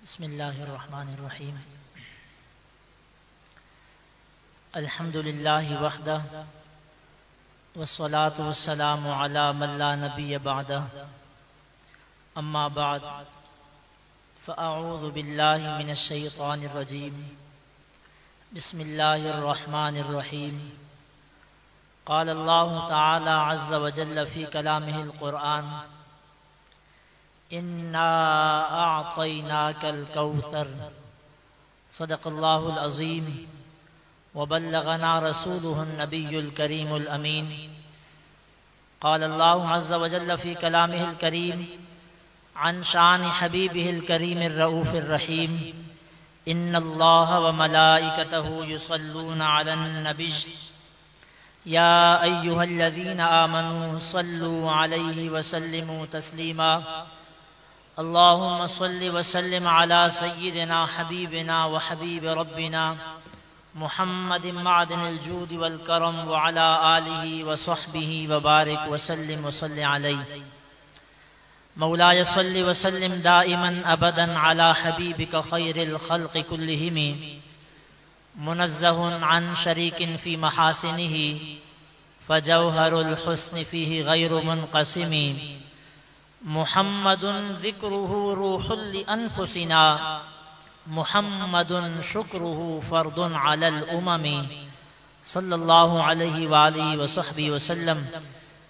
بسم اللہ الرحمن الرحیم الحمد للہ وحدہ والصلاة والسلام علی من لا نبی بعدہ اما بعد فاعوذ باللہ من الشیطان الرجیم بسم اللہ الرحمن الرحیم قال اللہ تعالی عز وجل فی کلامہ القرآن اِنَّا أَعْطَيْنَاكَ الْكَوْثَرَ صدق اللہ العظیم وبلغنا رسوله النبی الکریم الامین قال اللہ عز وجل فی کلامہ الکریم عن شان حبیبہ الکریم الرؤوف الرحیم ان اللہ وملائکتہ یصلون علی النبی یا ایہا الذین آمنوا صلوا علیہ وسلموا تسلیما اللهم صل وسلم على سيدنا حبيبنا وحبيب ربنا محمد معدن الجود والكرم وعلى آله وصحبه وبارك وسلم وصل عليه مولاي صل وسلم دائما أبدا على حبيبك خير الخلق كلهم منزه عن شريك في محاسنه فجوهر الحسن فيه غير منقسم محمد ذکرہ روح لانفسنا محمد شکرہ فرد علی الامم صلی اللہ علیہ وآلہ وصحبہ وسلم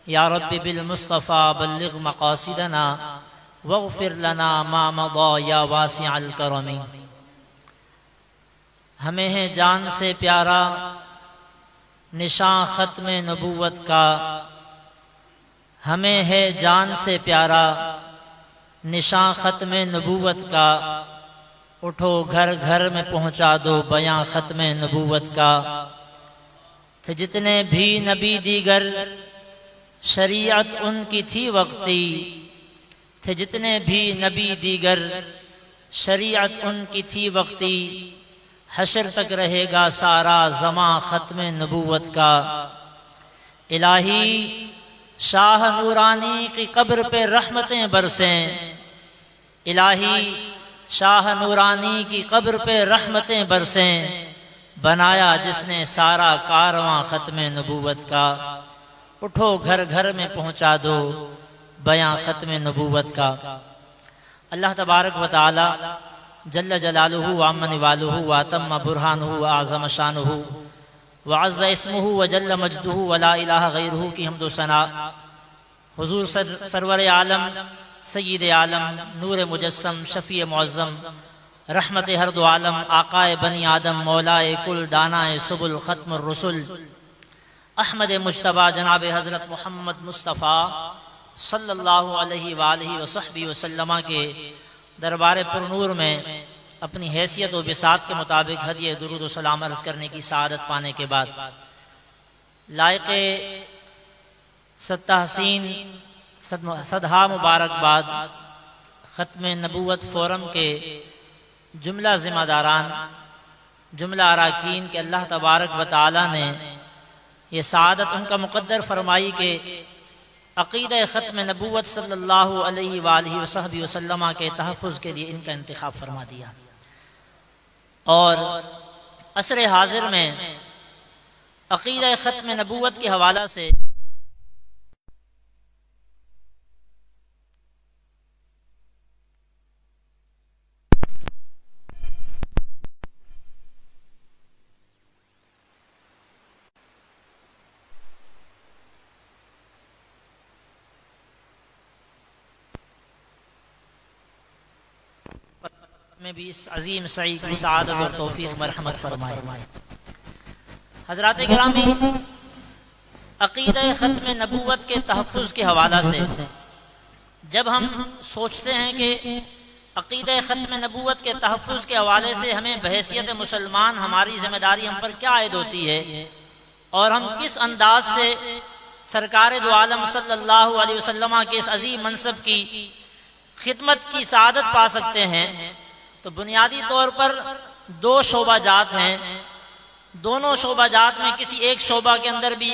یا رب بالمصطفى بلغ مقاصدنا واغفر لنا ما مضى یا واسع الکرم ہمیں ہے جان سے پیارا نشان ختم نبوت کا ہمیں ہے جان سے پیارا نشان ختم نبوت کا اٹھو گھر گھر میں پہنچا دو بیاں ختم نبوت کا تھے جتنے بھی نبی دیگر شریعت ان کی تھی وقتی تھے جتنے بھی نبی دیگر شریعت ان کی تھی وقتی حشر تک رہے گا سارا زمان ختم نبوت کا الہی شاہ نورانی کی قبر پہ رحمتیں برسیں الہی شاہ نورانی کی قبر پہ رحمتیں برسیں بنایا جس نے سارا کارواں ختم نبوت کا اٹھو گھر گھر میں پہنچا دو بیاں ختم نبوت کا اللہ تبارک و تعالی جل جلالہ وعم نوالہ واتم برہانہ واعظم شانہ وعز اسمہ وجل مجدہ ولا الہ غیرہ کی حمد و ثنا حضور سرور عالم سید عالم نور مجسم شفیع معظم رحمت ہر دو عالم آقائے بنی آدم مولائے کل دانائے سبل ختم الرسل احمد مجتبی جناب حضرت محمد مصطفیٰ صلی اللہ علیہ وآلہ وصحبہ وسلم کے دربار پر نور میں اپنی حیثیت و بساط کے مطابق ہدیہ درود و سلام عرض کرنے کی سعادت پانے کے بعد لائق تحسین صدہا مبارکباد ختم نبوت فورم کے جملہ ذمہ داران جملہ اراکین کے اللہ تبارک و تعالی نے یہ سعادت ان کا مقدر فرمائی کہ عقیدہ ختم نبوت صلی اللہ علیہ وآلہ وصحبہ وسلم کے تحفظ کے لیے ان کا انتخاب فرما دیا اور عصر حاضر میں عقیدہ ختم نبوت کے حوالہ سے میں بھی اس عظیم سعی کی سعادت اور توفیق مرحمت فرمائے حضرات گرامی عقیدہ ختم نبوت کے تحفظ کے حوالہ سے جب ہم سوچتے ہیں کہ عقیدہ ختم نبوت کے تحفظ کے حوالے سے ہمیں بحیثیت مسلمان ہماری ذمہ داری ہم پر کیا عائد ہوتی ہے اور ہم کس انداز سے سرکار دو عالم صلی اللہ علیہ وسلم کے اس عظیم منصب کی خدمت کی سعادت پا سکتے ہیں تو بنیادی طور پر دو شعبہ جات ہیں دونوں شعبہ جات میں کسی ایک شعبہ کے اندر بھی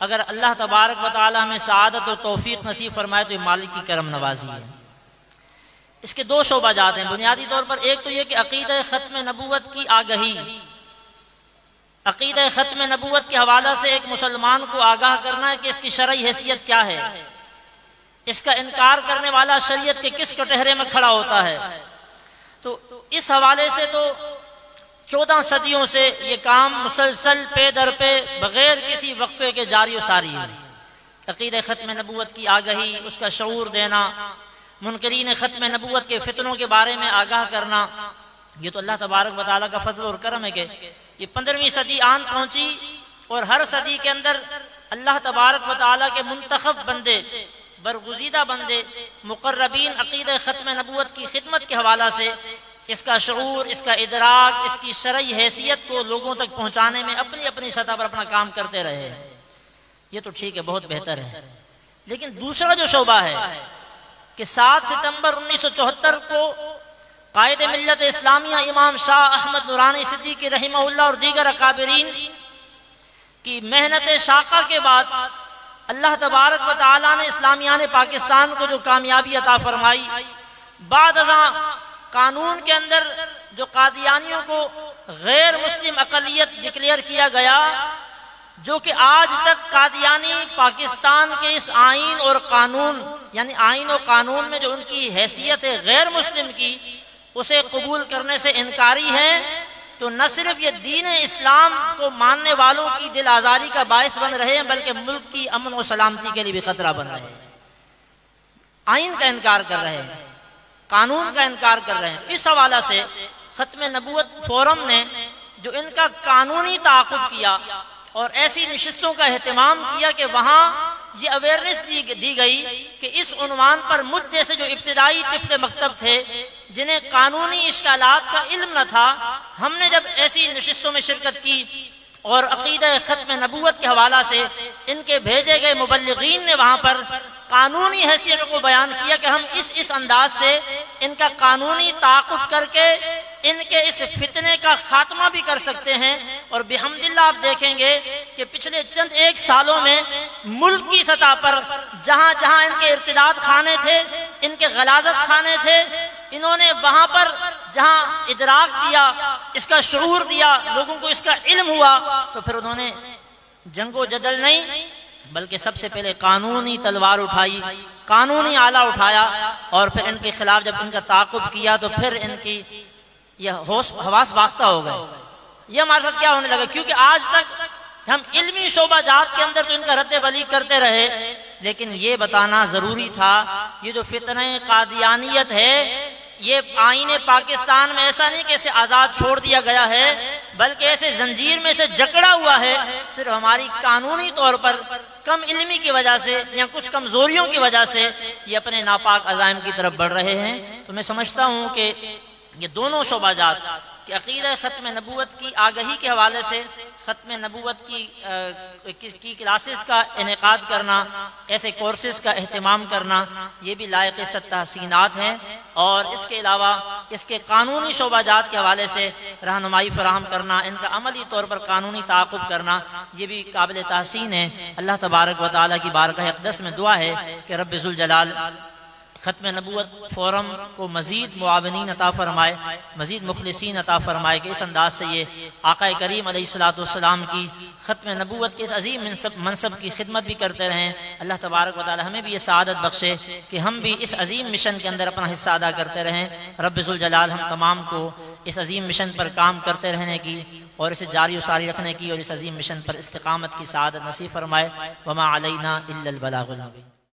اگر اللہ تبارک و تعالی ہمیں سعادت و توفیق نصیب فرمائے تو یہ مالک کی کرم نوازی ہے اس کے دو شعبہ جات ہیں بنیادی طور پر. ایک تو یہ کہ عقیدہ ختم نبوت کی آگہی، عقیدہ ختم نبوت کے حوالے سے ایک مسلمان کو آگاہ کرنا ہے کہ اس کی شرعی حیثیت کیا ہے، اس کا انکار کرنے والا شریعت کے کس کٹہرے میں کھڑا ہوتا ہے. تو اس حوالے سے تو 14 صدیوں سے یہ کام مسلسل پے در پہ بغیر کسی وقفے کے جاری و ساری ہے. عقیدہ ختم نبوت کی آگہی، اس کا شعور دینا، منکرین ختم نبوت کے فتنوں کے بارے میں آگاہ کرنا، یہ تو اللہ تبارک و تعالیٰ کا فضل اور کرم ہے کہ یہ 15ویں صدی آن پہنچی اور ہر صدی کے اندر اللہ تبارک و تعالیٰ کے منتخب بندے، برگزیدہ بندے، مقربین عقیدہ ختم نبوت کی خدمت کے حوالے سے اس کا شعور، اس کا ادراک، اس کی شرعی حیثیت کو لوگوں تک پہنچانے میں اپنی اپنی سطح پر اپنا کام کرتے رہے ہیں. یہ تو ٹھیک ہے، بہت بہتر ہے. لیکن دوسرا جو شعبہ ہے کہ 7 ستمبر 1974 کو قائد ملت اسلامیہ امام شاہ احمد نورانی صدیقی رحمہ اللہ اور دیگر اکابرین کی محنت شاقہ کے بعد اللہ تبارک و تعالیٰ نے اسلامیان پاکستان کو جو کامیابی عطا فرمائی، بعد ازاں قانون کے اندر جو قادیانیوں کو غیر مسلم اقلیت ڈکلیئر کیا گیا، جو کہ آج تک قادیانی پاکستان کے اس آئین اور قانون، یعنی آئین و قانون میں جو ان کی حیثیت ہے غیر مسلم کی، اسے قبول کرنے سے انکاری ہے. تو نہ صرف یہ دین اسلام کو ماننے والوں کی دل آزاری کا باعث بن رہے ہیں بلکہ ملک کی امن و سلامتی کے لیے بھی خطرہ بن رہے ہیں. آئین کا انکار کر رہے ہیں، قانون کا انکار کر رہے ہیں. اس حوالے سے ختم نبوت فورم نے جو ان کا قانونی تعاقب کیا اور ایسی نشستوں کا اہتمام کیا کہ وہاں یہ اویئرنیس دی گئی کہ اس عنوان پر مجھ جیسے جو ابتدائی طفل مکتب تھے جنہیں قانونی اشکالات کا علم نہ تھا، ہم نے جب ایسی نشستوں میں شرکت کی اور عقیدہ ختم نبوت کے حوالے سے ان کے بھیجے گئے مبلغین نے وہاں پر قانونی حیثیت کو بیان کیا کہ ہم اس انداز سے ان کا قانونی تعاقب کر کے ان کے اس فتنے کا خاتمہ بھی کر سکتے ہیں. اور بحمدللہ آپ دیکھیں گے کہ پچھلے چند ایک سالوں میں ملک کی سطح پر جہاں جہاں ان کے ارتداد خانے تھے، ان کے غلاظت خانے تھے، انہوں نے وہاں پر جہاں ادراک دیا، اس کا شعور دیا، لوگوں کو اس کا علم ہوا، تو پھر انہوں نے جنگ و جدل نہیں بلکہ سب سے پہلے قانونی تلوار اٹھائی، قانونی آلہ اٹھایا اور پھر ان کے خلاف جب ان کا تعاقب کیا تو پھر ان کی یہ حواس باختہ ہو گئے. یہ ہمارے ساتھ کیا ہونے لگا؟ کیونکہ آج تک ہم علمی شعبہ جات کے اندر تو ان کا رد بلی کرتے رہے، لیکن یہ بتانا ضروری تھا یہ جو فتنہ قادیانیت ہے یہ آئین پاکستان میں ایسا نہیں کہ اسے آزاد چھوڑ دیا گیا ہے، بلکہ ایسے زنجیر میں سے جکڑا ہوا ہے. صرف ہماری قانونی طور پر کم علمی کی وجہ سے یا کچھ کمزوریوں کی وجہ سے یہ اپنے ناپاک عزائم کی طرف بڑھ رہے ہیں. تو میں سمجھتا ہوں کہ یہ دونوں شعبہ جات کہ عقیدہ ختم نبوت کی آگہی کے حوالے سے ختم نبوت کی کلاسز کا انعقاد کرنا، ایسے کورسز کا اہتمام کرنا، یہ بھی لائق تحسینات ہیں. اور اس کے علاوہ اس کے قانونی شعبہ جات کے حوالے سے رہنمائی فراہم کرنا، ان کا عملی طور پر قانونی تعاقب کرنا، یہ بھی قابل تحسین ہے. اللہ تبارک و تعالیٰ کی بارگاہ اقدس میں دعا ہے کہ رب ذوالجلال ختم نبوت فورم کو مزید معاونین عطا فرمائے، مزید مخلصین عطا فرمائے کہ اس انداز سے یہ آقا کریم علیہ الصلوۃ والسلام کی ختم نبوت کے اس عظیم منصب کی خدمت بھی کرتے رہیں. اللہ تبارک و تعالی ہمیں بھی یہ سعادت بخشے کہ ہم بھی اس عظیم مشن کے اندر اپنا حصہ ادا کرتے رہیں. رب ذوالجلال ہم تمام کو اس عظیم مشن پر کام کرتے رہنے کی اور اسے جاری و ساری رکھنے کی اور اس عظیم مشن پر استقامت کی سعادت نصیب فرمائے. وما علینا الا البلاغ المبین.